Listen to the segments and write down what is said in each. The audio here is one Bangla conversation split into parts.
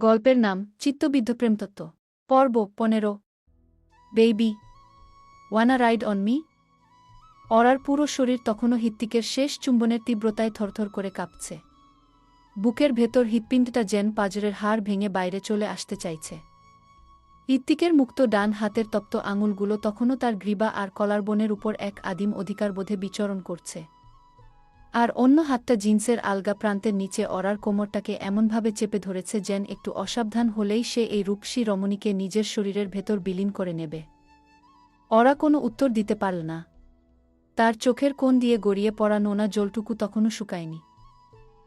গল্পের নাম চিত্তবিদ্ধ প্রেমতত্ত্ব। পর্ব 15। Baby wanna ride on me. অরার পুরো শরীর তখনও হৃত্বিকের শেষ চুম্বনের তীব্রতায় থরথর করে কাঁপছে। বুকের ভেতর হৃৎপিণ্ডটা যেন পাঁজরের হাড় ভেঙে বাইরে চলে আসতে চাইছে। হৃত্বিকের মুক্ত ডান হাতের তপ্ত আঙুলগুলো তখনও তার গ্রীবা আর কলারবোনের উপর এক আদিম অধিকারবোধে বিচরণ করছে। আর অন্য হাতটা জিন্সের আলগা প্রান্তের নিচে অরার কোমরটাকে এমনভাবে চেপে ধরেছে যেন একটু অসাবধান হলেই সে এই রূপসী রমণীকে নিজের শরীরের ভেতর বিলীন করে নেবে। অরা কোনো উত্তর দিতে পারল না। তার চোখের কোণ দিয়ে গড়িয়ে পড়া নোনা জলটুকু তখনও শুকায়নি।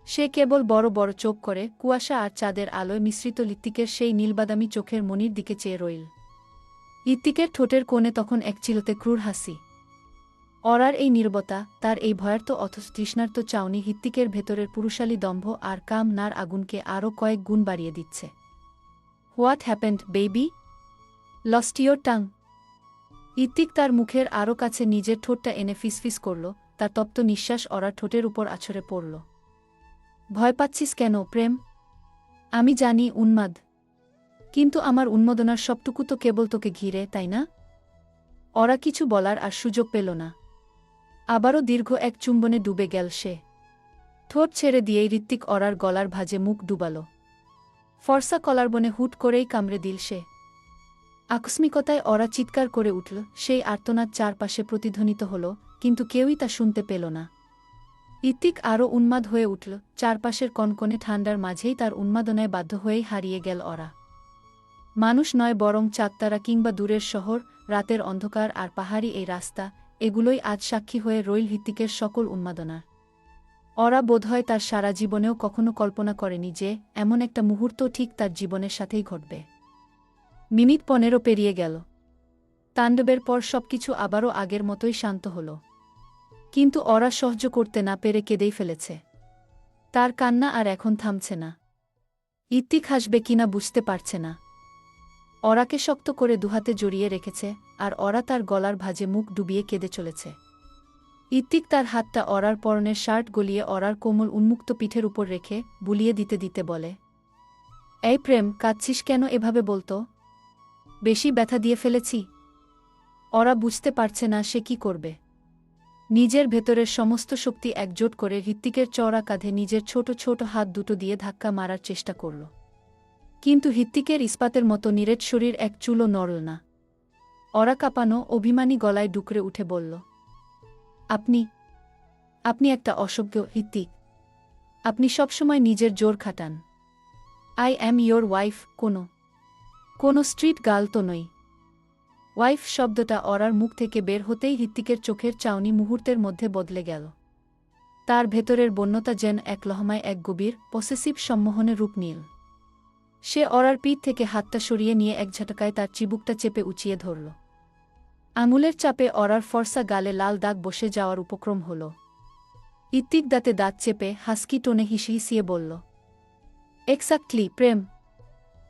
সে কেবল বড় বড় চোখ করে কুয়াশা আর চাঁদের আলোয় মিশ্রিত হৃত্বিকের সেই নীলবাদামি চোখের মনির দিকে চেয়ে রইল। হৃত্বিকের ঠোঁটের কোণে তখন এক চিলতে ক্রূর হাসি। অরার এই নীরবতা, তার এই ভয়ার্ত অথচ তৃষ্ণার্ত চাউনি হৃত্বিকের ভেতরের পুরুষালী দম্ভ আর কাম নার আগুনকে আরও কয়েক গুণ বাড়িয়ে দিচ্ছে। What happened baby? Lost your tongue? Hrithik তার মুখের আরও কাছে নিজের ঠোঁটটা এনে ফিসফিস করল, তার তপ্ত নিঃশ্বাস অরার ঠোঁটের উপর আছড়ে পড়ল। ভয় পাচ্ছিস কেন প্রেম? আমি জানি উন্মাদ, কিন্তু আমার উন্মাদনার সবটুকু তো কেবল তোকে ঘিরে, তাই না? অরা কিছু বলার আর সুযোগ পেল না। আবারও দীর্ঘ এক চুম্বনে ডুবে গেল সে। ঠোঁট ছেড়ে দিয়েই হৃত্বিক অরার গলার ভাঁজে মুখ ডুবাল। ফর্সা কলারবনে হুট করেই কামড়ে দিল সে। আকস্মিকতায় অরা চিৎকার করে উঠল, সেই আর্তনাদ চারপাশে প্রতিধ্বনিত হল, কিন্তু কেউই তা শুনতে পেল না। হৃত্বিক আরও উন্মাদ হয়ে উঠল, চারপাশের কনকনে ঠান্ডার মাঝেই তার উন্মাদনায় বাধ্য হয়েই হারিয়ে গেল অরা। মানুষ নয়, বরং চাঁদতারা কিংবা দূরের শহর, রাতের অন্ধকার আর পাহাড়ি এই রাস্তা, এগুলোই আজ সাক্ষী হয়ে রইল হৃত্বিকের সকল উন্মাদনার। অরা বোধহয় তার সারা জীবনেও কখনো কল্পনা করেনি যে এমন একটা মুহূর্ত ঠিক তার জীবনের সাথেই ঘটবে। মিনিট 15 পেরিয়ে গেল। তাণ্ডবের পর সবকিছু আবারও আগের মতোই শান্ত হল। কিন্তু অরা সহ্য করতে না পেরে কেঁদেই ফেলেছে। তার কান্না আর এখন থামছে না। হৃত্বিক হাসবে কিনা বুঝতে পারছে না। অরাকে শক্ত করে দুহাতে জড়িয়ে রেখেছে, আর অরা তার গলার ভাঁজে মুখ ডুবিয়ে কেঁদে চলেছে। হৃত্বিক তার হাতটা অরার পরনের শার্ট গলিয়ে অরার কোমল উন্মুক্ত পিঠের উপর রেখে বুলিয়ে দিতে দিতে বলে, এই প্রেম, কাঁদছিস কেন এভাবে? বলতো, বেশি ব্যথা দিয়ে ফেলেছি? অরা বুঝতে পারছে না সে কি করবে। নিজের ভেতরের সমস্ত শক্তি একজোট করে হৃত্বিকের চওড়া কাঁধে নিজের ছোট ছোট হাত দুটো দিয়ে ধাক্কা মারার চেষ্টা করল। কিন্তু হৃত্বিকের ইস্পাতের মতো নিরেট শরীর এক চুলও নড়ল না। অরা কাঁপানো অভিমানী গলায় ডুকরে উঠে বলল, আপনি আপনি একটা অসভ্য হৃত্বিক। আপনি সবসময় নিজের জোর খাটান। আই অ্যাম ইয়োর ওয়াইফ, কোনো স্ট্রিট গার্ল তো নই। ওয়াইফ শব্দটা অরার মুখ থেকে বের হতেই হৃত্বিকের চোখের চাউনি মুহূর্তের মধ্যে বদলে গেল। তার ভেতরের বন্যতা যেন এক লহমায় এক গভীর পসেসিভ সম্মোহনে রূপ নিল। সে অরার পিঠ থেকে হাতটা সরিয়ে নিয়ে এক ঝাটকায় তার চিবুকটা চেপে উঁচিয়ে ধরল। আঙুলের চাপে অরার ফর্সা গালে লাল দাগ বসে যাওয়ার উপক্রম হল। হৃত্বিক দাঁতে দাঁত চেপে হাস্কি টোনে হিসিয়ে বলল, এক্স্যাক্টলি প্রেম,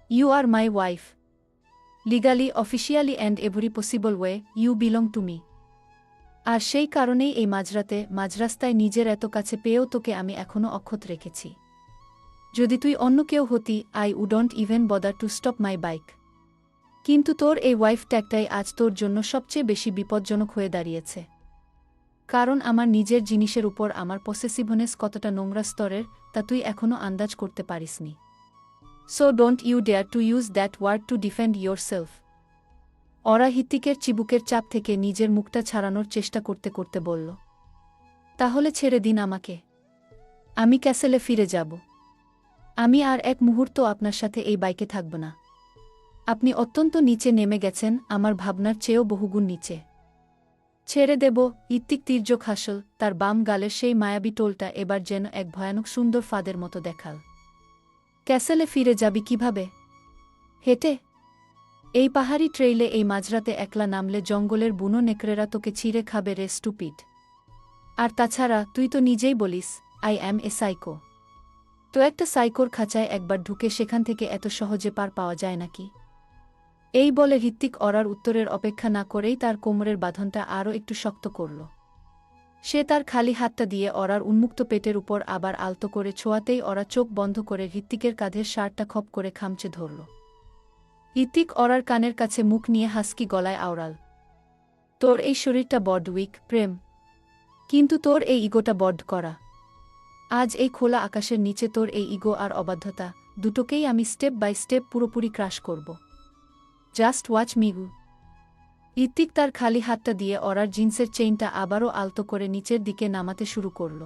you are my wife. Legally, officially and every possible way, you belong to me. আর সেই কারণেই এই মাঝরাস্তায় নিজের এত কাছে পেয়েও তোকে আমি এখনও অক্ষত রেখেছি। যদি তুই অন্য কেউ হতি, I wouldn't even bother to stop my bike. কিন্তু তোর এই ওয়াইফ ট্যাগটাই আজ তোর জন্য সবচেয়ে বেশি বিপজ্জনক হয়ে দাঁড়িয়েছে। কারণ আমার নিজের জিনিসের উপর আমার পসেসিভনেস কতটা নোংরা স্তরের তা তুই এখনও আন্দাজ করতে পারিসনি। So don't you dare to use that word to defend yourself. Aura হৃত্বিকের চিবুকের চাপ থেকে নিজের মুখটা ছাড়ানোর চেষ্টা করতে করতে বলল, তাহলে ছেড়ে দিন আমাকে। আমি ক্যাসেলে ফিরে যাব। আমি আর এক মুহূর্ত আপনার সাথে এই বাইকে থাকব না। আপনি অত্যন্ত নিচে নেমে গেছেন, আমার ভাবনার চেয়েও বহুগুণ নিচে। ছেড়ে দেব। হৃত্বিক তির্যক হাসল, তার বাম গালের সেই মায়াবী টোলটা এবার যেন এক ভয়ানক সুন্দর ফাঁদের মতো দেখাল। ক্যাসেলে ফিরে যাবি কিভাবে? হেঁটে? এই পাহাড়ি ট্রেইলে এই মাঝরাতে একলা নামলে জঙ্গলের বুনো নেকড়েরা তোকে ছিঁড়ে খাবে রে স্টুপিড। আর তাছাড়া তুই তো নিজেই বলিস, আই অ্যাম এ সাইকো। তো একটা সাইকোর খাঁচায় একবার ঢুকে সেখান থেকে এত সহজে পার পাওয়া যায় নাকি? এই বলে হৃত্বিক অরার উত্তরের অপেক্ষা না করেই তার কোমরের বাঁধনটা আরও একটু শক্ত করল। সে তার খালি হাতটা দিয়ে অরার উন্মুক্ত পেটের উপর আবার আলতো করে ছোঁয়াতেই অরা চোখ বন্ধ করে হৃত্বিকের কাঁধের শার্টটা খপ করে খামচে ধরল। হৃত্বিক অরার কানের কাছে মুখ নিয়ে হাসকি গলায় আওড়াল, তোর এই শরীরটা বড্ড উইক প্রেম, কিন্তু তোর এই ইগোটা বড্ড করা। আজ এই খোলা আকাশের নিচে তোর এই ইগো আর অবাধ্যতা দুটোকেই আমি স্টেপ বাই স্টেপ পুরোপুরি ক্রাশ করব। জাস্ট ওয়াচ মিগু। হৃত্বিক তার খালি হাতটা দিয়ে অরার জিন্সের চেইনটা আবারও আলতো করে নিচের দিকে নামাতে শুরু করল।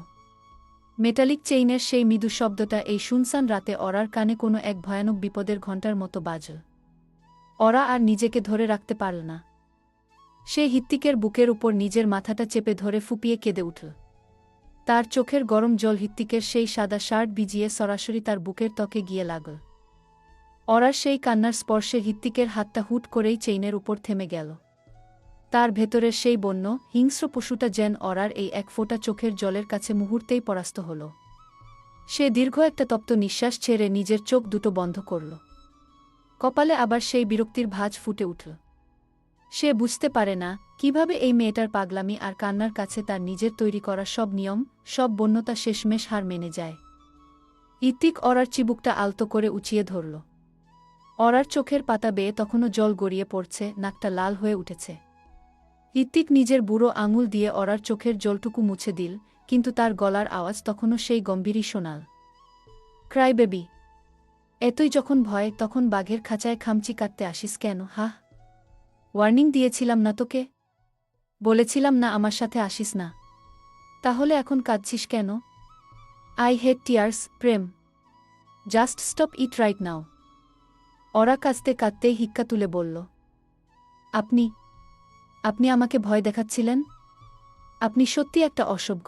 মেটালিক চেইনের সেই মৃদু শব্দটা এই শুনসান রাতে অরার কানে কোনো এক ভয়ানক বিপদের ঘণ্টার মতো বাজল। অরা আর নিজেকে ধরে রাখতে পারল না। সে হৃত্বিকের বুকের উপর নিজের মাথাটা চেপে ধরে ফুপিয়ে কেঁদে উঠল। তার চোখের গরম জল হৃত্বিকের সেই সাদা শার্ট ভিজিয়ে সরাসরি তার বুকের ত্বকে গিয়ে লাগল। অরার সেই কান্নার স্পর্শে হৃত্বিকের হাতটা হুট করেই চেইনের উপর থেমে গেল। তার ভেতরের সেই বন্য হিংস্র পশুটা যেন অরার এই এক ফোঁটা চোখের জলের কাছে মুহূর্তেই পরাস্ত হল। সে দীর্ঘ একটা তপ্ত নিঃশ্বাস ছেড়ে নিজের চোখ দুটো বন্ধ করল। কপালে আবার সেই বিরক্তির ভাঁজ ফুটে উঠল। সে বুঝতে পারে না কিভাবে এই মেয়েটার পাগলামি আর কান্নার কাছে তার নিজের তৈরি করা সব নিয়ম, সব বন্যতা শেষমেশ হার মেনে যায়। হৃত্বিক অরার চিবুকটা আলতো করে উঁচিয়ে ধরল। অরার চোখের পাতা বেয়ে তখনও জল গড়িয়ে পড়ছে, নাকটা লাল হয়ে উঠেছে। হৃত্বিক নিজের বুড়ো আঙুল দিয়ে অরার চোখের জলটুকু মুছে দিল, কিন্তু তার গলার আওয়াজ তখনও সেই গম্ভীরই শোনাল। ক্রাই বেবি, এতই যখন ভয় তখন বাঘের খাঁচায় খামচি কাটতে আসিস কেন? হাহ, ওয়ার্নিং দিয়েছিলাম না তোকে? বলেছিলাম না আমার সাথে আসিস না? তাহলে এখন কাঁদছিস কেন? আই হেট টিয়ার্স প্রেম, just stop it right now. Aura কাঁদতে কাঁদতেই হিক্কা তুলে বলল, আপনি আপনি আমাকে ভয় দেখাচ্ছিলেন? আপনি সত্যি একটা অসভ্য।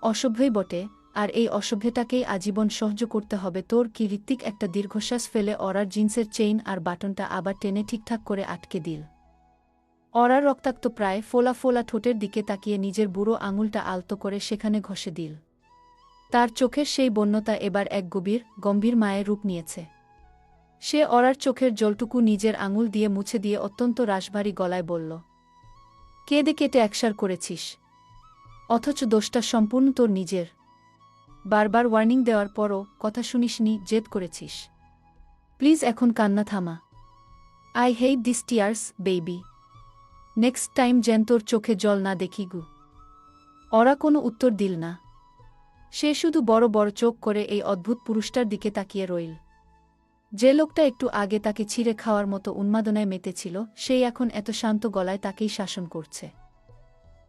অসভ্যই বটে, আর এই অসভ্যতাকেই আজীবন সহ্য করতে হবে তোর কি? হৃত্বিক একটা দীর্ঘশ্বাস ফেলে অরার জিন্সের চেইন আর বাটনটা আবার টেনে ঠিকঠাক করে আটকে দিল। অরার রক্তাক্ত প্রায় ফোলা ফোলা ঠোঁটের দিকে তাকিয়ে নিজের বুড়ো আঙুলটা আলতো করে সেখানে ঘষে দিল। তার চোখের সেই বন্যতা এবার এক গম্ভীর মায়ের রূপ নিয়েছে। সে অরার চোখের জলটুকু নিজের আঙুল দিয়ে মুছে দিয়ে অত্যন্ত রাশভারী গলায় বলল, কেঁদে কেটে একসার করেছিস, অথচ দোষটা সম্পূর্ণ তোর নিজের। বারবার ওয়ার্নিং দেওয়ার পরও কথা শুনিসনি, জেদ করেছিস। প্লিজ এখন কান্না থামা। I hate this tears baby. Next time যেন তোর চোখে জল না দেখি গু। অরা কোনো উত্তর দিল না। সে শুধু বড় বড় চোখ করে এই অদ্ভুত পুরুষটার দিকে তাকিয়ে রইল। যে লোকটা একটু আগে তাকে ছিঁড়ে খাওয়ার মতো উন্মাদনায় মেতেছিল, সেই এখন এত শান্ত গলায় তাকেই শাসন করছে।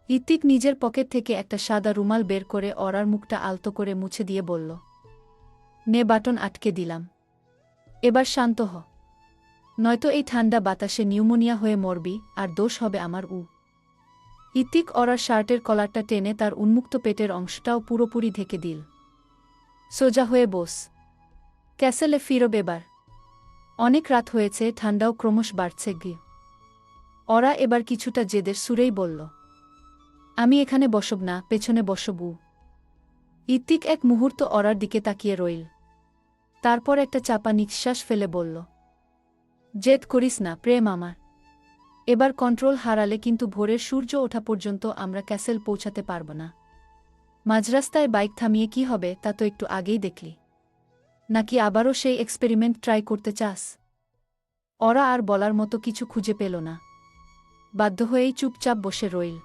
হৃত্বিক নিজের পকেট থেকে একটা সাদা রুমাল বের করে অরার মুখটা আলতো করে মুছে দিয়ে বলল, নে বাটন আটকে দিলাম, এবার শান্ত হ, নয়তো এই ঠান্ডা বাতাসে নিউমোনিয়া হয়ে মরবি, আর দোষ হবে আমার। হৃত্বিক অরার শার্টের কলারটা টেনে তার উন্মুক্ত পেটের অংশটাও পুরোপুরি ঢেকে দিল। সোজা হয়ে বস, ক্যাসেলে ফিরব এবার। অনেক রাত হয়েছে, ঠান্ডাও ক্রমশ বাড়ছে গি। অরা এবার কিছুটা জেদের সুরেই বলল, আমি এখানে বসব না, পেছনে বসবু। হৃত্বিক এক মুহূর্ত অরার দিকে তাকিয়ে রইল। তারপর একটা চাপা নিঃশ্বাস ফেলে বলল, জেদ করিস না প্রেম আমার। এবার কন্ট্রোল হারালে কিন্তু ভোরের সূর্য ওঠা পর্যন্ত আমরা ক্যাসেল পৌঁছাতে পারব না। মাঝরাস্তায় বাইক থামিয়ে কি হবে তা তো একটু আগেই দেখলি। নাকি আবারও সেই এক্সপেরিমেন্ট ট্রাই করতে চাস? অরা আর বলার মতো কিছু খুঁজে পেল না। বাধ্য হয়েই চুপচাপ বসে রইল।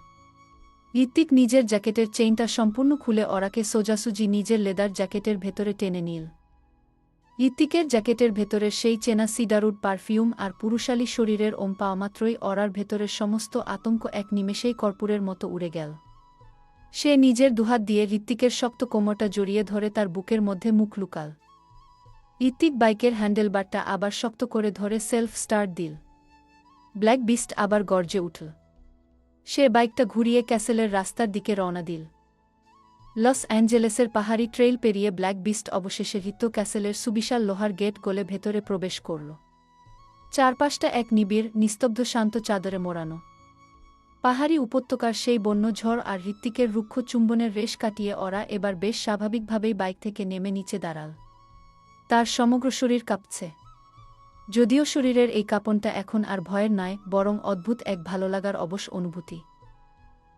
হৃত্বিক নিজের জ্যাকেটের চেইনটা সম্পূর্ণ খুলে অরাকে সোজাসুজি নিজের লেদার জ্যাকেটের ভেতরে টেনে নিল। হৃত্বিকের জ্যাকেটের ভেতরের সেই চেনা সিডারউড পারফিউম আর পুরুষালী শরীরের ওম পাওয়া মাত্রই অরার ভেতরের সমস্ত আতঙ্ক এক নিমেষেই কর্পূরের মতো উড়ে গেল। সে নিজের দুহাত দিয়ে হৃত্বিকের শক্ত কোমরটা জড়িয়ে ধরে তার বুকের মধ্যে মুখ লুকাল। হৃত্বিক বাইকের হ্যান্ডেলবারটা আবার শক্ত করে ধরে সেলফ স্টার্ট দিল। ব্ল্যাক বিস্ট আবার গর্জে উঠল। সে বাইকটা ঘুরিয়ে ক্যাসেলের রাস্তার দিকে রওনা দিল। লস অ্যাঞ্জেলেসের পাহাড়ি ট্রেইল পেরিয়ে ব্ল্যাক বিস্ট অবশেষে হৃত্য ক্যাসেলের সুবিশাল লোহার গেট গলে ভেতরে প্রবেশ করল। চারপাশটা এক নিবিড়, নিস্তব্ধ শান্ত চাদরে মোড়ানো। পাহাড়ি উপত্যকার সেই বন্য ঝড় আর হৃত্বিকের রুক্ষ চুম্বনের রেশ কাটিয়ে অরা এবার বেশ স্বাভাবিকভাবেই বাইক থেকে নেমে নিচে দাঁড়াল। তার সমগ্র শরীর কাঁপছে। যদিও শরীরের এই কাঁপনটা এখন আর ভয়ের নয়, বরং অদ্ভুত এক ভালোলাগার অবশ অনুভূতি।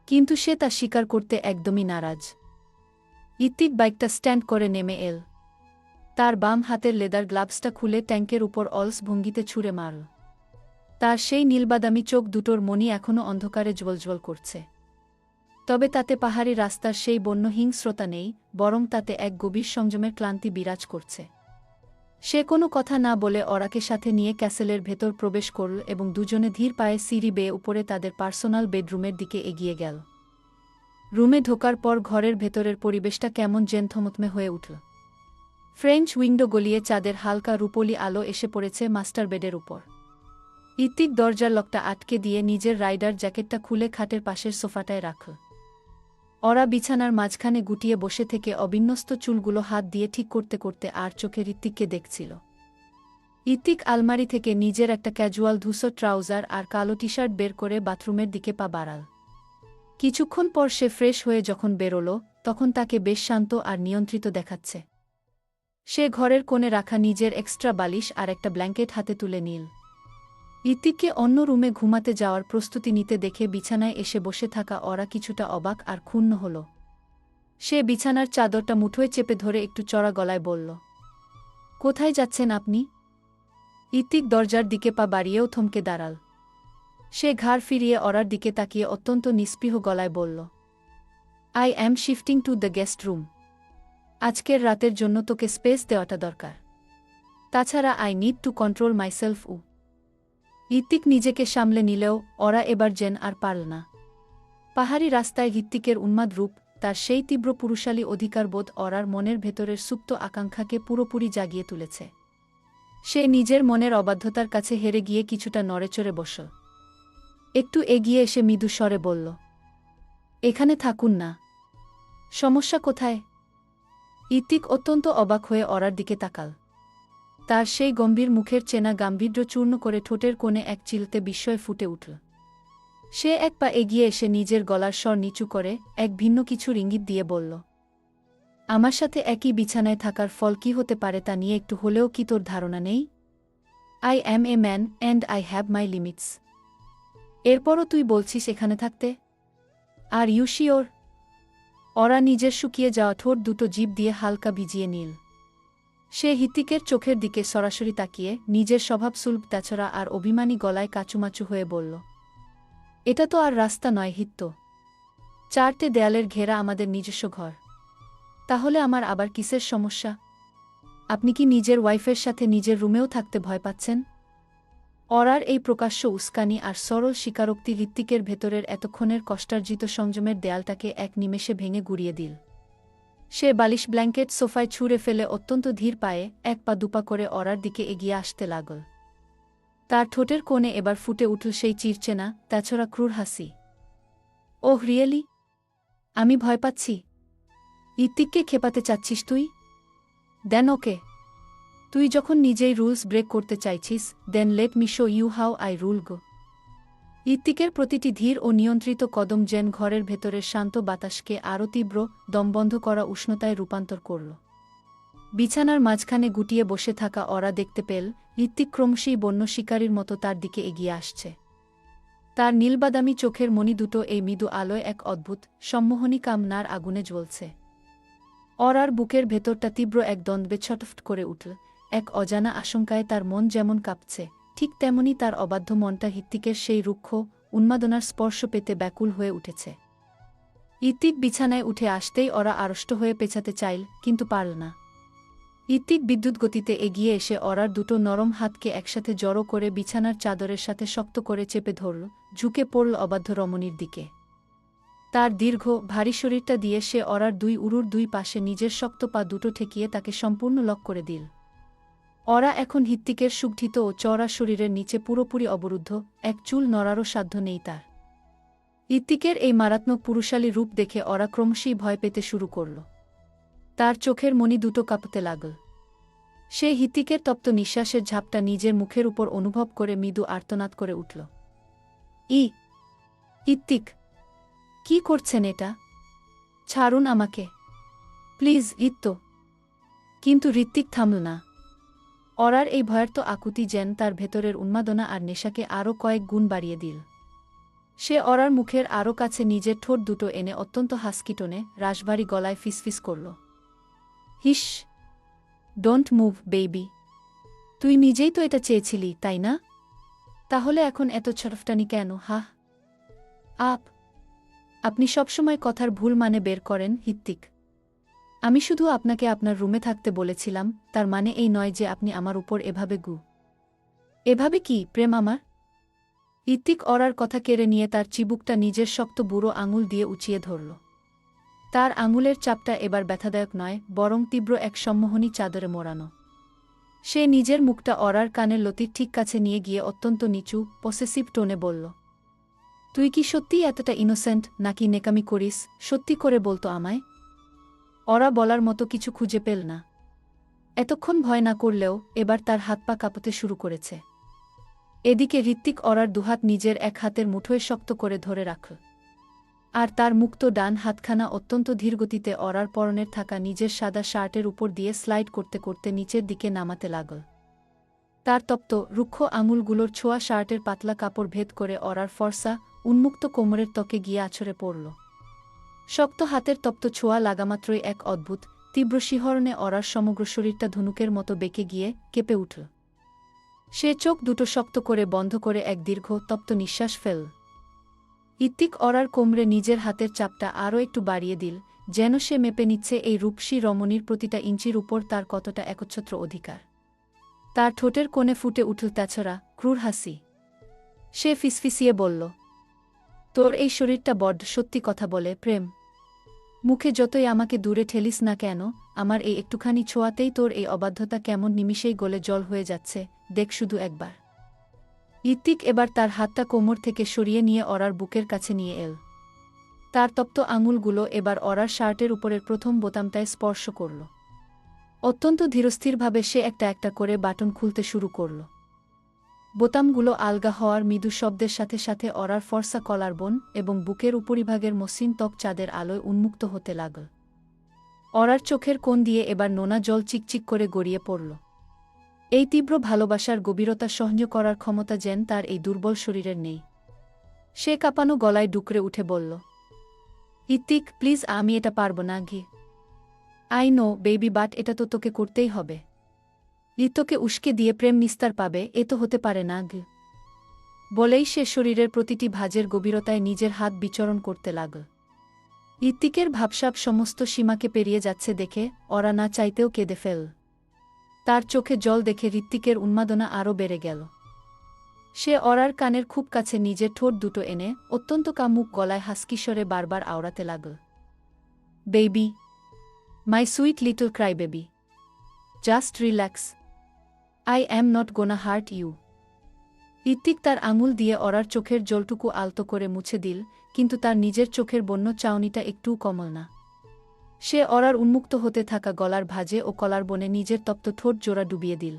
কিন্তু সে তা স্বীকার করতে একদমই নারাজ। ইত্তিক বাইকটা স্ট্যান্ড করে নেমে এল। তার বাম হাতের লেদার গ্লাভসটা খুলে ট্যাঙ্কের উপর অলস ভঙ্গিতে ছুঁড়ে মারল। তার সেই নীলবাদামি চোখ দুটোর মনি এখনও অন্ধকারে জ্বলজ্বল করছে। তবে তাতে পাহাড়ি রাস্তার সেই বন্য হিংস্রতা নেই, বরং তাতে এক গভীর সংযমের ক্লান্তি বিরাজ করছে। সে কোনো কথা না বলে অরাকে সাথে নিয়ে ক্যাসেলের ভেতর প্রবেশ করল এবং দুজনে ধীর পায়ে সিঁড়ি বেয়ে উপরে তাদের পার্সোনাল বেডরুমের দিকে এগিয়ে গেল। রুমে ঢোকার পর ঘরের ভেতরের পরিবেশটা কেমন যেন থমথমে হয়ে উঠল। ফ্রেঞ্চ উইন্ডো গলিয়ে চাঁদের হালকা রূপোলি আলো এসে পড়েছে মাস্টার বেডের উপর। ইত্তিক দরজার লকটা আটকে দিয়ে নিজের রাইডার জ্যাকেটটা খুলে খাটের পাশের সোফাটায় রাখল। ওরা বিছানার মাঝখানে গুটিয়ে বসে থেকে অবিন্যস্ত চুলগুলো হাত দিয়ে ঠিক করতে করতে আর চোখে ঋত্বিককে দেখছিল। ইত্তিক আলমারি থেকে নিজের একটা ক্যাজুয়াল ধূসর ট্রাউজার আর কালো টি শার্ট বের করে বাথরুমের দিকে পা বাড়াল। কিছুক্ষণ পর সে ফ্রেশ হয়ে যখন বেরোল, তখন তাকে বেশ শান্ত আর নিয়ন্ত্রিত দেখাচ্ছে। সে ঘরের কোণে রাখা নিজের এক্সট্রা বালিশ আর একটা ব্ল্যাঙ্কেট হাতে তুলে নিল। ইত্তিককে অন্য রুমে ঘুমাতে যাওয়ার প্রস্তুতি নিতে দেখে বিছানায় এসে বসে থাকা ওরা কিছুটা অবাক আর ক্ষুণ্ণ হল। সে বিছানার চাদরটা মুঠোয় চেপে ধরে একটু চড়া গলায় বলল, কোথায় যাচ্ছেন আপনি? ইত্তিক দরজার দিকে পা বাড়িয়েও থমকে দাঁড়াল। সে ঘাড় ফিরিয়ে ওরার দিকে তাকিয়ে অত্যন্ত নিস্পৃহ গলায় বলল, I am shifting to the guest room. আজকের রাতের জন্য তোকে স্পেস দেওয়াটা দরকার। তাছাড়া I need to control myself. ইত্তিক নিজেকে সামলে নিলেও ওরা এবার যেন আর পারল না। পাহাড়ি রাস্তায় হৃত্বিকের উন্মাদ রূপ, তার সেই তীব্র পুরুষালী অধিকারবোধ ওরার মনের ভেতরের সুপ্ত আকাঙ্ক্ষাকে পুরোপুরি জাগিয়ে তুলেছে। সে নিজের মনের অবাধ্যতার কাছে হেরে গিয়ে কিছুটা নড়েচড়ে বসল। একটু এগিয়ে এসে মৃদু স্বরে বলল, এখানে থাকুন না। সমস্যা কোথায়? ইত্তিক অত্যন্ত অবাক হয়ে ওরার দিকে তাকাল। তার সেই গম্ভীর মুখের চেনা গাম্ভীর্য চূর্ণ করে ঠোঁটের কোণে এক চিলতে বিস্ময় ফুটে উঠল। সে এক পা এগিয়ে এসে নিজের গলার স্বর নিচু করে এক ভিন্ন কিছুর ইঙ্গিত দিয়ে বলল, আমার সাথে একই বিছানায় থাকার ফল কি হতে পারে তা নিয়ে একটু হলেও কি তোর ধারণা নেই? I am a man and I have my limits. এরপরও তুই বলছিস এখানে থাকতে? Are you sure? ওরা নিজের শুকিয়ে যাওয়া ঠোঁট দুটো জিভ দিয়ে হালকা ভিজিয়ে নিল। সে হৃত্বিকের চোখের দিকে সরাসরি তাকিয়ে নিজের স্বভাবসুলভ তাছাড়া আর অভিমানী গলায় কাচুমাচু হয়ে বলল, এটা তো আর রাস্তা নয় হিত্য। 4টে দেয়ালের ঘেরা আমাদের নিজস্ব ঘর। তাহলে আমার আবার কিসের সমস্যা? আপনি কি নিজের ওয়াইফের সাথে নিজের রুমেও থাকতে ভয় পাচ্ছেন? ওরার এই প্রকাশ্য উস্কানি আর সরল স্বীকারোক্তি হৃত্বিকের ভেতরের এতক্ষণের কষ্টার্জিত সংযমের দেয়ালটাকে এক নিমেষে ভেঙে গুড়িয়ে দিল। সে বালিশ ব্ল্যাঙ্কেট সোফায় ছুঁড়ে ফেলে অত্যন্ত ধীর পায়ে এক পা দুপা করে ওরার দিকে এগিয়ে আসতে লাগল। তার ঠোঁটের কোণে এবার ফুটে উঠল সেই চিরচেনা তাছাড়া ক্রূর হাসি। Oh really? আমি ভয় পাচ্ছি? ইত্তিককে খেপাতে চাচ্ছিস তুই? দেন ওকে। তুই যখন নিজেই রুলস ব্রেক করতে চাইছিস, then let me show you how I rule go. ইত্তিকের প্রতিটি ধীর ও নিয়ন্ত্রিত কদম যেন ঘরের ভেতরের শান্ত বাতাসকে আরও তীব্র, দমবন্ধ করা উষ্ণতায় রূপান্তর করল। বিছানার মাঝখানে গুটিয়ে বসে থাকা ওরা দেখতে পেল ইত্তিক ক্রমশই বন্য শিকারীর মতো তার দিকে এগিয়ে আসছে। তার নীলবাদামি চোখের মণি দুটো এই মৃদু আলোয় এক অদ্ভুত, সম্মোহনী কামনার আগুনে জ্বলছে। ওরার বুকের ভেতরটা তীব্র এক দ্বন্দ্বে ছটফট করে উঠল। এক অজানা আশঙ্কায় তার মন যেমন কাঁপছে, ঠিক তেমনি তার অবাধ্য মনটা হৃত্বিকের সেই রুক্ষ, উন্মাদনার স্পর্শ পেতে ব্যাকুল হয়ে উঠেছে। ইত্তিক বিছানায় উঠে আসতেই ওরা আড়ষ্ট হয়ে পেছাতে চাইল, কিন্তু পারল না। ইত্তিক বিদ্যুৎ গতিতে এগিয়ে এসে ওরার দুটো নরম হাতকে একসাথে জড়ো করে বিছানার চাদরের সাথে শক্ত করে চেপে ধরল, ঝুঁকে পড়ল অবাধ্য রমণীর দিকে। তার দীর্ঘ, ভারী শরীরটা দিয়ে সে ওরার দুই উরুর দুই পাশে নিজের শক্ত পা দুটো ঠেকিয়ে তাকে সম্পূর্ণ লক করে দিল। ওরা এখন হৃত্বিকের সুগঠিত ও চওড়া শরীরের নিচে পুরোপুরি অবরুদ্ধ, এক চুল নড়ারও সাধ্য নেই তার। হৃত্বিকের এই মারাত্মক পুরুষালী রূপ দেখে ওরা ক্রমশই ভয় পেতে শুরু করল। তার চোখের মণি দুটো কাঁপতে লাগল। সে হৃত্বিকের তপ্ত নিঃশ্বাসের ঝাপটা নিজের মুখের উপর অনুভব করে মৃদু আর্তনাদ করে উঠল। হৃত্বিক, কি করছেন এটা? ছাড়ুন আমাকে প্লিজ ইত্ত। কিন্তু হৃত্বিক থামল না। ওরার এই ভয়ার্ত আকুতি যেন তার ভেতরের উন্মাদনা আর নেশাকে আরও কয়েক গুণ বাড়িয়ে দিল। সে অরার মুখের আরও কাছে নিজের ঠোঁট দুটো এনে অত্যন্ত হাস্কি টোনে রাশভারী গলায় ফিসফিস করল। হিস, ডোন্ট মুভ বেবি। তুই নিজেই তো এটা চেয়েছিলি, তাই না? তাহলে এখন এত ছটফটানি কেন? হাহ। আপনি সবসময় কথার ভুল মানে বের করেন হৃতিক। আমি শুধু আপনাকে আপনার রুমে থাকতে বলেছিলাম, তার মানে এই নয় যে আপনি আমার উপর এভাবে কি প্রেম আমার? হৃতিক অরার কথা কেড়ে নিয়ে তার চিবুকটা নিজের শক্ত বুড়ো আঙুল দিয়ে উঁচিয়ে ধরল। তার আঙুলের চাপটা এবার ব্যথাদায়ক নয়, বরং তীব্র এক সম্মোহনী চাদরে মোড়ানো। সে নিজের মুখটা অরার কানের লতির ঠিক কাছে নিয়ে গিয়ে অত্যন্ত নিচু, পসেসিভ টোনে বলল, তুই কি সত্যিই এতটা ইনোসেন্ট, নাকি নেকামি করিস? সত্যি করে বলতো আমায়। অরা বলার মতো কিছু খুঁজে পেল না। এতক্ষণ ভয় না করলেও এবার তার হাত পা কাঁপতে শুরু করেছে। এদিকে হৃতিক অরার দুহাত নিজের এক হাতের মুঠোয় শক্ত করে ধরে রাখল, আর তার মুক্ত ডান হাতখানা অত্যন্ত ধীরগতিতে অরার পরনের থাকা নিজের সাদা শার্টের উপর দিয়ে স্লাইড করতে করতে নিচের দিকে নামাতে লাগল। তার তপ্ত রুক্ষ আঙুলগুলোর ছোঁয়া শার্টের পাতলা কাপড় ভেদ করে অরার ফর্সা উন্মুক্ত কোমরের ত্বকে গিয়ে আছড়ে পড়ল। শক্ত হাতের তপ্ত ছোঁয়া লাগামাত্রই এক অদ্ভুত তীব্র শিহরণে অরার সমগ্র শরীরটা ধনুকের মতো বেঁকে গিয়ে কেঁপে উঠল। সে চোখ দুটো শক্ত করে বন্ধ করে এক দীর্ঘ তপ্ত নিঃশ্বাস ফেল। হৃতিক অরার কোমরে নিজের হাতের চাপটা আরও একটু বাড়িয়ে দিল, যেন সে মেপে নিচ্ছে এই রূপসী রমণীর প্রতিটা ইঞ্চির উপর তার কতটা একচ্ছত্র অধিকার। তার ঠোঁটের কোণে ফুটে উঠল তাছাড়া ক্রূর হাসি। সে ফিসফিসিয়ে বলল, তোর এই শরীরটা বড্ড সত্যি কথা বলে প্রেম। মুখে যতই আমাকে দূরে ঠেলিস না কেন, আমার এই একটুখানি ছোঁয়াতেই তোর এই অবাধ্যতা কেমন নিমিষেই গলে জল হয়ে যাচ্ছে, দেখ শুধু একবার। হৃতিক এবার তার হাতটা কোমর থেকে সরিয়ে নিয়ে অরার বুকের কাছে নিয়ে এল। তার তপ্ত আঙুলগুলো এবার অরার শার্টের উপরের প্রথম বোতামটায় স্পর্শ করল। অত্যন্ত ধীরস্থিরভাবে সে একটা একটা করে বাটন খুলতে শুরু করল। বোতামগুলো আলগা হওয়ার মৃদু শব্দের সাথে সাথে অরার ফর্সা কলারবোন এবং বুকের উপরিভাগের মসৃণ ত্বক চাঁদের আলোয় উন্মুক্ত হতে লাগল। অরার চোখের কোণ দিয়ে এবার নোনা জল চিকচিক করে গড়িয়ে পড়ল। এই তীব্র ভালোবাসার গভীরতা সহ্য করার ক্ষমতা যেন তার এই দুর্বল শরীরের নেই। সে কাঁপানো গলায় ডুকরে উঠে বলল, হৃতিক প্লিজ, আমি এটা পারব না ঘি। আই নো বেবি, বাট এটা তো তোকে করতেই হবে। ঋতকে উস্কে দিয়ে প্রেম নিস্তার পাবে, এ তো হতে পারে না ঘি। বলেই সে শরীরের প্রতিটি ভাঁজের গভীরতায় নিজের হাত বিচরণ করতে লাগল। হৃতিকের ভাবসাব সমস্ত সীমাকে পেরিয়ে যাচ্ছে দেখে অরা না চাইতেও কেঁদে ফেল। তার চোখে জল দেখে হৃতিকের উন্মাদনা আরও বেড়ে গেল। সে অরার কানের খুব কাছে নিজের ঠোঁট দুটো এনে অত্যন্ত কামুক গলায় হাস্কিস্বরে বারবার আওড়াতে লাগল, baby, my sweet little cry baby, just relax, I am not gonna hurt you. Hrithik তার আঙুল দিয়ে অরার চোখের জলটুকু আলতো করে মুছে দিল, কিন্তু তার নিজের চোখের বন্য চাউনিটা একটুও কমল না। সে অরার উন্মুক্ত হতে থাকা গলার ভাঁজে ও কলারবনে নিজের তপ্ত ঠোঁট জোড়া ডুবিয়ে দিল।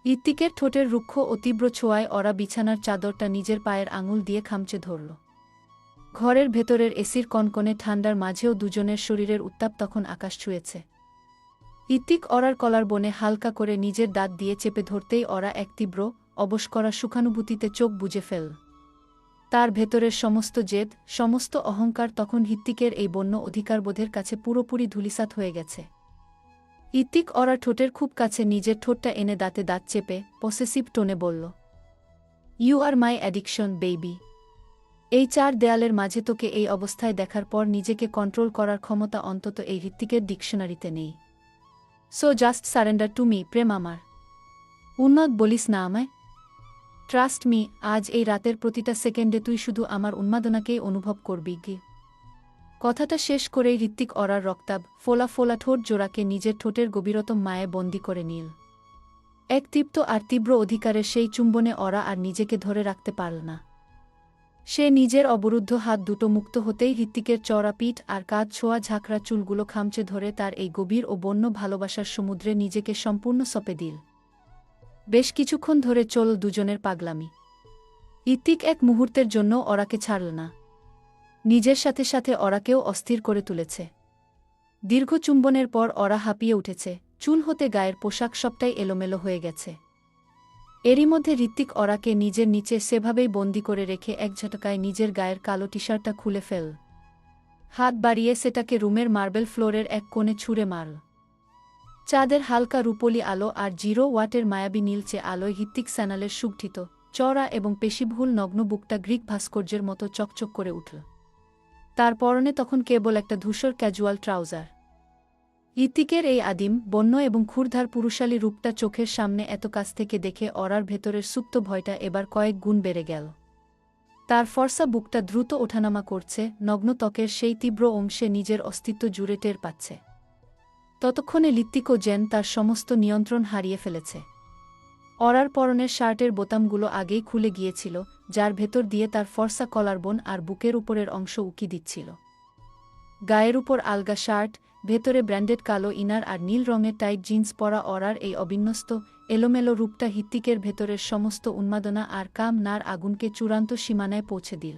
হৃতিকের ঠোঁটের রুক্ষ ও তীব্র ছোঁয়ায় অরা বিছানার চাদরটা নিজের পায়ের আঙুল দিয়ে খামচে ধরল। ঘরের ভেতরের এসির কনকনে ঠান্ডার মাঝেও দুজনের শরীরের উত্তাপ তখন আকাশ ছুঁয়েছে। হৃতিক অরার কলারবনে হালকা করে নিজের দাঁত দিয়ে চেপে ধরতেই অরা এক তীব্র অবশ করা সুখানুভূতিতে চোখ বুজে ফেল। তার ভেতরের সমস্ত জেদ, সমস্ত অহংকার তখন হৃতিকের এই বন্য অধিকারবোধের কাছে পুরোপুরি ধূলিসাৎ হয়ে গেছে। হৃতিক অরা ঠোঁটের খুব কাছে নিজের ঠোঁটটা এনে দাঁতে দাঁত চেপে পসেসিভ টোনে বলল, you are my addiction baby. এই চার দেয়ালের মাঝে তোকে এই অবস্থায় দেখার পর নিজেকে কন্ট্রোল করার ক্ষমতা অন্তত এই হৃতিকের ডিকশনারিতে নেই। So just surrender to me প্রেম আমার। উন্মাদ বলিস না আমায়। ট্রাস্ট মি, আজ এই রাতের প্রতিটা সেকেন্ডে তুই শুধু আমার উন্মাদনাকেই অনুভব করবি গি। কথাটা শেষ করেই হৃতিক অরার রক্তাভ ফোলা ফোলা ঠোঁট জোড়াকে নিজের ঠোঁটের গভীরতম মায়ে বন্দি করে নিল। এক তৃপ্ত আর তীব্র অধিকারের সেই চুম্বনে অরা আর নিজেকে ধরে রাখতে পারল না। সে নিজের অবরুদ্ধ হাত দুটো মুক্ত হতেই হৃতিকের চওড়া পিঠ আর কাঁধ ছোঁয়া ঝাঁকড়া চুলগুলো খামচে ধরে তার এই গভীর ও বন্য ভালোবাসার সমুদ্রে নিজেকে সম্পূর্ণ সঁপে দিল। বেশ কিছুক্ষণ ধরে চল দুজনের পাগলামি। হৃতিক এক মুহূর্তের জন্য অরাকে ছাড়ল না। নিজের সাথে সাথে অরাকেও অস্থির করে তুলেছে। দীর্ঘ চুম্বনের পর অরা হাঁপিয়ে উঠেছে, চুল হতে গায়ের পোশাক সবটাই এলোমেলো হয়ে গেছে। এরই মধ্যে ঋত্বিক অরাকে নিজের নিচে সেভাবেই বন্দি করে রেখে এক ঝটকায় নিজের গায়ের কালো টি-শার্টটা খুলে ফেল। হাত বাড়িয়ে সেটাকে রুমের মার্বেল ফ্লোরের এক কোণে ছুঁড়ে মারল। চাঁদের হালকা রূপলি আলো আর 0 ওয়াটের মায়াবী নীলচে আলোয় হৃত্বিক স্যানালের সুগঠিত চড়া এবং পেশিবহুল নগ্ন বুকটা গ্রিক ভাস্কর্যের মতো চকচক করে উঠল। তার পরনে তখন কেবল একটা ধূসর ক্যাজুয়াল ট্রাউজার। হৃত্বিকের এই আদিম, বন্য এবং ক্ষুরধার পুরুষালী রূপটা চোখের সামনে এত কাছ থেকে দেখে অরার ভেতরের সুপ্ত ভয়টা এবার কয়েক গুণ বেড়ে গেল। তার ফর্সা বুকটা দ্রুত ওঠানামা করছে, নগ্ন ত্বকের সেই তীব্র অংশে নিজের অস্তিত্ব জুড়ে টের পাচ্ছে। ততক্ষণে ঋত্বিকও যেন তার সমস্ত নিয়ন্ত্রণ হারিয়ে ফেলেছে। অরার পরনের শার্টের বোতামগুলো আগেই খুলে গিয়েছিল, যার ভেতর দিয়ে তার ফর্সা কলারবোন আর বুকের উপরের অংশ উকি দিচ্ছিল। গায়ের উপর আলগা শার্ট, ভেতরে ব্র্যান্ডেড কালো ইনার আর নীল রঙের টাইট জিন্স পরা অরার এই অবিন্যস্ত এলোমেলো রূপটা হৃত্বিকের ভেতরের সমস্ত উন্মাদনা আর কাম নার আগুনকে চূড়ান্ত সীমানায় পৌঁছে দিল।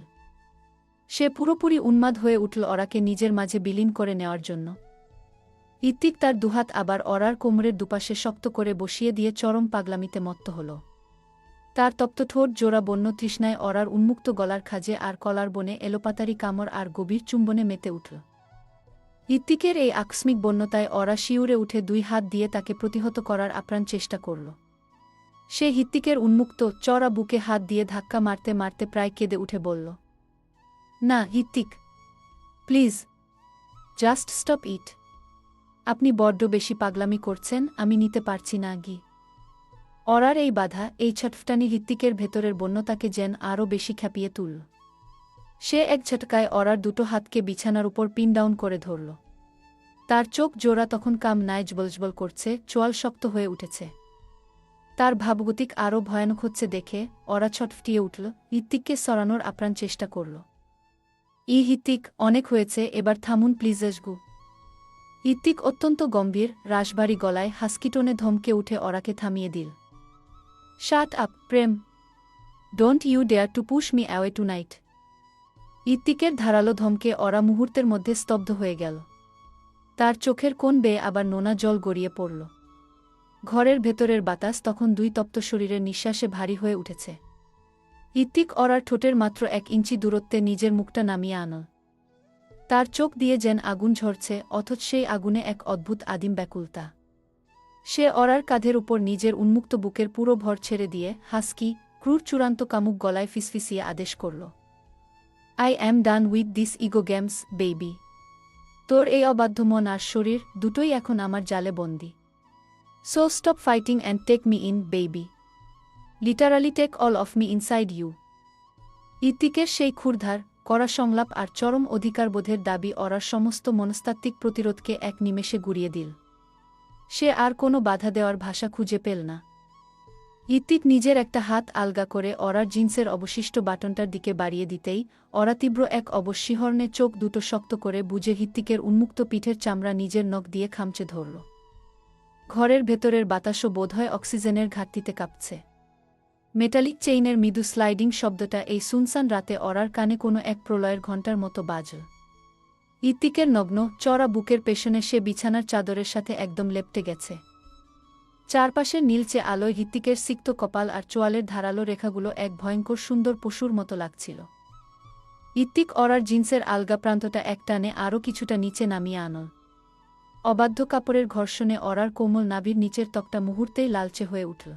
সে পুরোপুরি উন্মাদ হয়ে উঠল অরাকে নিজের মাঝে বিলীন করে নেওয়ার জন্য। হৃত্বিক তার দুহাত আবার অরার কোমরের দুপাশে শক্ত করে বসিয়ে দিয়ে চরম পাগলামিতে মত্ত হল। তার তপ্ত ঠোঁট জোড়া বন্য তৃষ্ণায় অরার উন্মুক্ত গলার খাজে আর কলার বনে এলোপাতারি কামড় আর গভীর চুম্বনে মেতে উঠল। হৃত্বিকের এই আকস্মিক বন্যতায় অরা শিউরে উঠে 2 হাত দিয়ে তাকে প্রতিহত করার আপ্রাণ চেষ্টা করল। সে হৃত্বিকের উন্মুক্ত চড়া বুকে হাত দিয়ে ধাক্কা মারতে মারতে প্রায় কেঁদে উঠে বলল, না হৃত্বিক, প্লিজ, জাস্ট স্টপ ইট। আপনি বড্ড বেশি পাগলামি করছেন, আমি নিতে পারছি না গি। অরার এই বাধা, এই ছটফটানি হৃত্বিকের ভেতরের বন্যতাকে যেন আরও বেশি খেপিয়ে তুলল। সে এক ঝটকায় অরার দুটো হাতকে বিছানার উপর পিন ডাউন করে ধরল। তার চোখ জোড়া তখন কাম নাই জবলজবল করছে, চোয়াল শক্ত হয়ে উঠেছে। তার ভাবগতিক আরও ভয়ানক হচ্ছে দেখে অরা ছটফটিয়ে উঠল, হৃত্বিককে সরানোর আপ্রাণ চেষ্টা করল। হৃত্বিক, অনেক হয়েছে, এবার থামুন প্লিজেসগু। হৃত্বিক অত্যন্ত গম্ভীর, রাশভারী গলায় হাস্কিটোনে ধমকে উঠে অরাকে থামিয়ে দিল। শাট আপ, প্রেম। Don't you dare to push me away tonight. হৃত্বিকের ধারালো ধমকে অরা মুহূর্তের মধ্যে স্তব্ধ হয়ে গেল। তার চোখের কোণ বেয়ে আবার নোনা জল গড়িয়ে পড়ল। ঘরের ভেতরের বাতাস তখন 2 তপ্ত শরীরের নিঃশ্বাসে ভারী হয়ে উঠেছে। হৃত্বিক অরার ঠোঁটের মাত্র 1 ইঞ্চি দূরত্বে নিজের মুখটা নামিয়ে আনল। তার চোখ দিয়ে যেন আগুন ঝরছে, অথচ সেই আগুনে এক অদ্ভুত আদিম ব্যাকুলতা। সে অরার কাঁধের উপর নিজের উন্মুক্ত বুকের পুরো ভর ছেড়ে দিয়ে হাস্কি, ক্রূর চূড়ান্ত কামুক গলায় ফিসফিসিয়ে আদেশ করল, I am done with this ego games, baby. তোর এই অবাধ্য মন আর শরীর দুটোই এখন আমার জালে বন্দি। So stop fighting and take me in, baby. Literally take all of me inside you. হৃত্বিকের সেই ক্ষুরধার কড়া সংলাপ আর চরম অধিকারবোধের দাবি অরার সমস্ত মনস্তাত্ত্বিক প্রতিরোধকে এক নিমেষে গুড়িয়ে দিল। সে আর কোনো বাধা দেওয়ার ভাষা খুঁজে পেল না। হৃত্বিক নিজের একটা হাত আলগা করে অরার জিন্সের অবশিষ্ট বাটনটার দিকে বাড়িয়ে দিতেই অরা তীব্র এক অবশিহরণে চোখ দুটো শক্ত করে বুঝে হৃত্বিকের উন্মুক্ত পিঠের চামড়া নিজের নখ দিয়ে খামচে ধরল। ঘরের ভেতরের বাতাসও বোধহয় অক্সিজেনের ঘাটতিতে কাঁপছে। মেটালিক চেইনের মৃদু স্লাইডিং শব্দটা এই সুনসান রাতে অরার কানে কোনো এক প্রলয়ের ঘণ্টার মতো বাজল। হৃত্বিকের নগ্ন চড়া বুকের পেছনে সে বিছানার চাদরের সাথে একদম লেপটে গেছে। চারপাশের নীলচে আলোয় হৃত্বিকের সিক্ত কপাল আর চোয়ালের ধারালো রেখাগুলো এক ভয়ঙ্কর সুন্দর পশুর মতো লাগছিল। হৃত্বিক অরার জিন্সের আলগা প্রান্তটা একটানে আরও কিছুটা নিচে নামিয়ে আনল। অবাধ্য কাপড়ের ঘর্ষণে অরার কোমল নাভির নিচের ত্বকটা মুহূর্তেই লালচে হয়ে উঠল।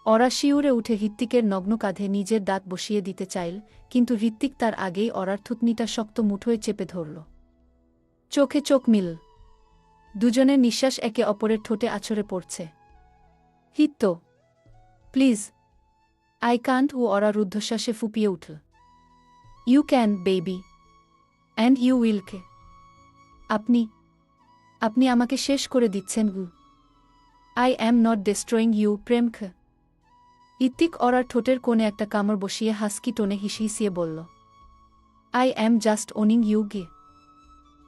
অরা শিউরে উঠে হৃত্বিকের নগ্ন কাঁধে নিজের দাঁত বসিয়ে দিতে চাইল, কিন্তু হৃত্বিক তার আগেই অরার থুতনিটা শক্ত মুঠোয় চেপে ধরল। চোখে চোখ মিল। দুজনের নিঃশ্বাস একে অপরের ঠোঁটে আছড়ে পড়ছে। হিত্ত, প্লিজ, আই কান্ট। ও অরা রুদ্ধশ্বাসে ফুপিয়ে উঠল। You can, baby, and you will কে। আপনি আপনি আমাকে শেষ করে দিচ্ছেন গু। I am not destroying you, প্রেম খ। হৃত্বিক অরার ঠোঁটের কোণে একটা কামড় বসিয়ে হাস্কি টোনে হিসিয়ে বলল, I am just owning you গে।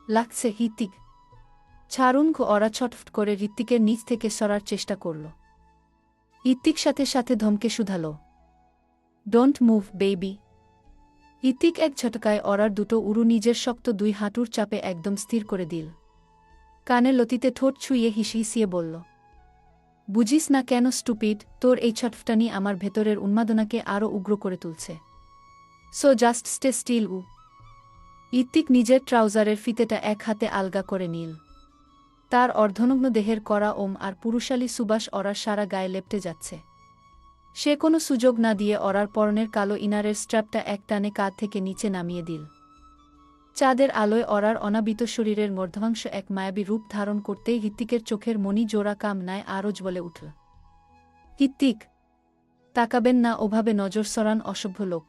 লাগছে হৃত্বিক। ছাড়ুন গো। অরা ছটফট করে হৃত্বিকের নিচ থেকে সরার চেষ্টা করল। হৃত্বিক সাথে সাথে ধমকে শুধাল, ডোন্ট মুভ, বেবি। হৃত্বিক এক ঝটকায় অরার দুটো উরু নিজের শক্ত 2 হাঁটুর চাপে একদম স্থির করে দিল। কানে লতিতে ঠোঁট ছুঁয়ে হিসিয়ে বলল, বুঝিস না কেন স্টুপিড, তোর এই ছটফটানি আমার ভেতরের উন্মাদনাকে আরও উগ্র করে তুলছে। So just stay still. Ritwik নিজের ট্রাউজারের ফিতেটা এক হাতে আলগা করে নিল। তার অর্ধনগ্ন দেহের করা ওম আর পুরুষালী সুবাস অরার সারা গায়ে লেপটে যাচ্ছে। সে কোনো সুযোগ না দিয়ে অরার পরনের কালো ইনারের স্ট্র্যাপটা এক টানে কাঁধ থেকে নিচে নামিয়ে দিল। চাঁদের আলোয় অরার অনাবৃত শরীরের মর্ধাংশ এক মায়াবী রূপ ধারণ করতেই ঋত্বিকের চোখের মণি জোড়া কামনায় আরজ বলে উঠল। ঋত্বিক, তাকাবেন না ওভাবে, নজর সরান অসভ্য লোক।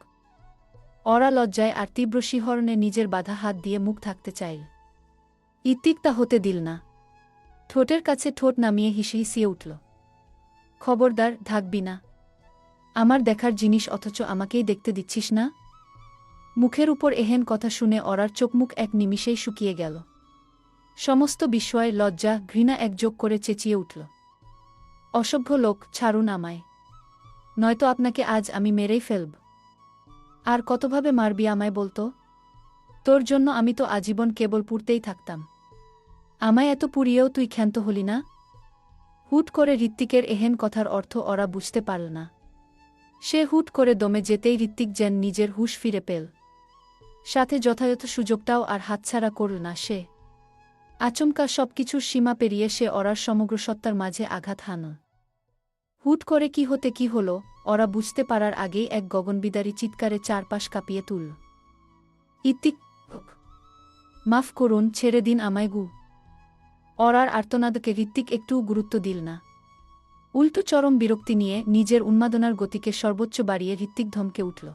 অরা লজ্জায় আর তীব্র শিহরণে নিজের বাধা হাত দিয়ে মুখ থাকতে চাইল। ঋত্বিক তা হতে দিল না। ঠোঁটের কাছে ঠোঁট নামিয়ে হিসিয়ে উঠল। খবরদার, থাকবি না। আমার দেখার জিনিস অথচ আমাকেই দেখতে দিচ্ছিস না? মুখের উপর এহেন কথা শুনে অরার চোখমুখ এক নিমিষেই শুকিয়ে গেল। সমস্ত বিস্ময়, লজ্জা, ঘৃণা একযোগ করে চেঁচিয়ে উঠল। অসভ্য লোক, ছাড়ুন আমায়, নয়তো আপনাকে আজ আমি মেরেই ফেলব। আর কতভাবে মারবি আমায় বলতো? তোর জন্য আমি তো আজীবন কেবল পুড়তেই থাকতাম। আমায় এত পুড়িয়েও তুই ক্ষান্ত হলি না? হুট করে ঋত্বিকের এহেন কথার অর্থ অরা বুঝতে পারল না। সে হুট করে দমে যেতেই ঋত্বিক যেন নিজের হুঁশ ফিরে পেল। সাথে যথাযথ সুযোগটাও আর হাতছাড়া করল না সে। আচমকা সবকিছুর সীমা পেরিয়ে সে অরার সমগ্র সত্তার মাঝে আঘাত হানল। হুট করে কি হতে কি হল, অরা বুঝতে পারার আগেই এক গগনবিদারী চিৎকারে চারপাশ কাঁপিয়ে তুলল। ঋত্বিক, মাফ করুন, ছেড়ে দিন আমায় গু। অরার আর্তনাদকে ঋত্বিক একটুও গুরুত্ব দিল না। উল্টো চরম বিরক্তি নিয়ে নিজের উন্মাদনার গতিকে সর্বোচ্চ বাড়িয়ে ঋত্বিক ধমকে উঠল।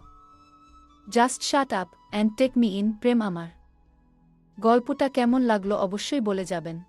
Just shut up and take me in, প্রেম আমার। গল্পটা কেমন লাগলো অবশ্যই বলে যাবেন।